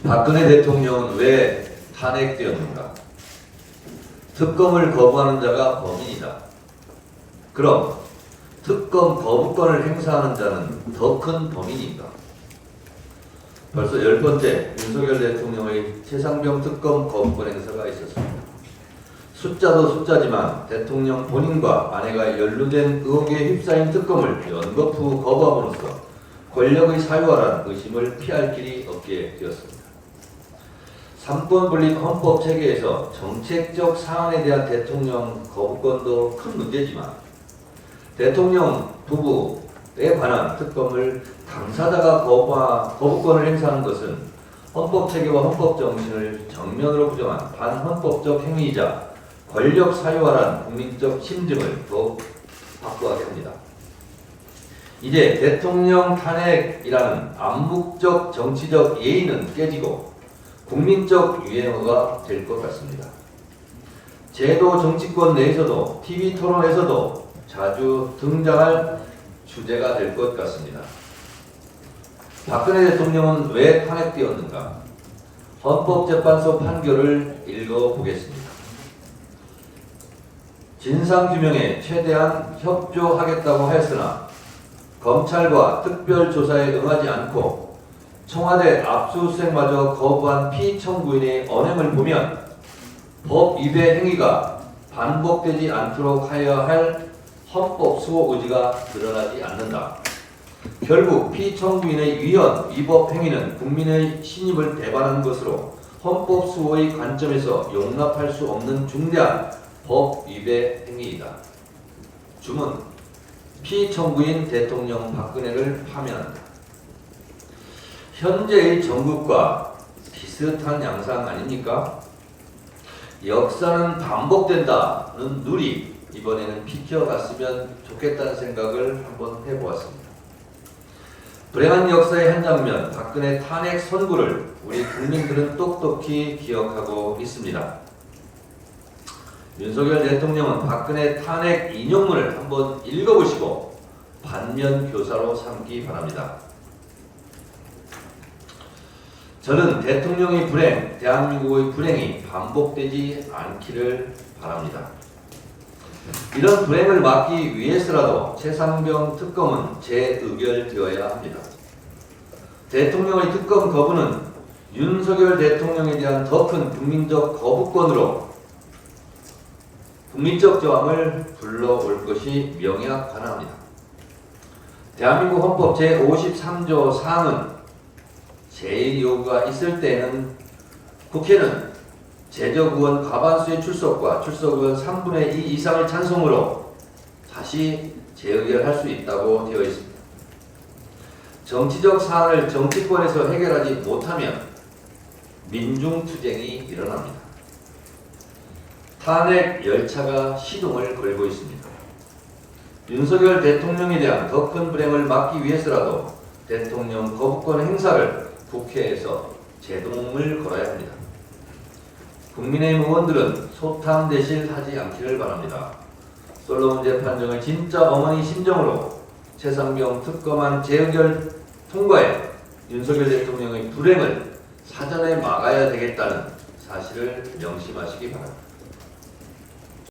박근혜 대통령은 왜 탄핵되었는가? 특검을 거부하는 자가 범인이다. 그럼 특검 거부권을 행사하는 자는 더 큰 범인인가? 벌써 10번째 윤석열 대통령의 최상병 특검 거부권 행사가 있었습니다. 숫자도 숫자지만 대통령 본인과 아내가 연루된 의혹에 휩싸인 특검을 연거푸 거부함으로써 권력의 사유화란 의심을 피할 길이 없게 되었습니다. 삼권 분립 헌법 체계에서 정책적 사안에 대한 대통령 거부권도 큰 문제지만 대통령 부부에 관한 특검을 당사자가 거부권을 행사하는 것은 헌법 체계와 헌법 정신을 정면으로 부정한 반헌법적 행위이자 권력 사유화란 국민적 심증을 더욱 확고하게 합니다. 이제 대통령 탄핵이라는 암묵적 정치적 예의는 깨지고 국민적 유행어가 될 것 같습니다. 제도 정치권 내에서도 TV 토론에서도 자주 등장할 주제가 될 것 같습니다. 박근혜 대통령은 왜 탄핵되었는가? 헌법재판소 판결을 읽어보겠습니다. 진상규명에 최대한 협조하겠다고 하였으나 검찰과 특별조사에 응하지 않고 청와대 압수수색마저 거부한 피청구인의 언행을 보면 법 위배 행위가 반복되지 않도록 하여야 할 헌법 수호 의지가 드러나지 않는다. 결국 피청구인의 위헌, 위법 행위는 국민의 신임을 배반하는 것으로 헌법 수호의 관점에서 용납할 수 없는 중대한 법 위배 행위이다. 주문, 피청구인 대통령 박근혜를 파면한다. 현재의 정국과 비슷한 양상 아닙니까? 역사는 반복된다는 누리, 이번에는 비켜갔으면 좋겠다는 생각을 한번 해보았습니다. 불행한 역사의 한 장면, 박근혜 탄핵 선고를 우리 국민들은 똑똑히 기억하고 있습니다. 윤석열 대통령은 박근혜 탄핵 인용문을 한번 읽어보시고 반면 교사로 삼기 바랍니다. 저는 대통령의 불행, 대한민국의 불행이 반복되지 않기를 바랍니다. 이런 불행을 막기 위해서라도 최상병 특검은 재의결되어야 합니다. 대통령의 특검 거부는 윤석열 대통령에 대한 더 큰 국민적 거부권으로 국민적 저항을 불러올 것이 명약관합니다. 대한민국 헌법 제53조 4항은 제1요구가 있을 때에는 국회는 제적의원 과반수의 출석과 출석의원 3분의 2 이상의 찬성으로 다시 재의결할 수 있다고 되어 있습니다. 정치적 사안을 정치권에서 해결하지 못하면 민중투쟁이 일어납니다. 탄핵 열차가 시동을 걸고 있습니다. 윤석열 대통령에 대한 더 큰 불행을 막기 위해서라도 대통령 거부권 행사를 국회에서 제동을 걸어야 합니다. 국민의힘 의원들은 소탕대실하지 않기를 바랍니다. 솔로몬 재판정의 진짜 어머니 심정으로 최상병 특검안 재의결 통과해 윤석열 대통령의 불행을 사전에 막아야 되겠다는 사실을 명심하시기 바랍니다.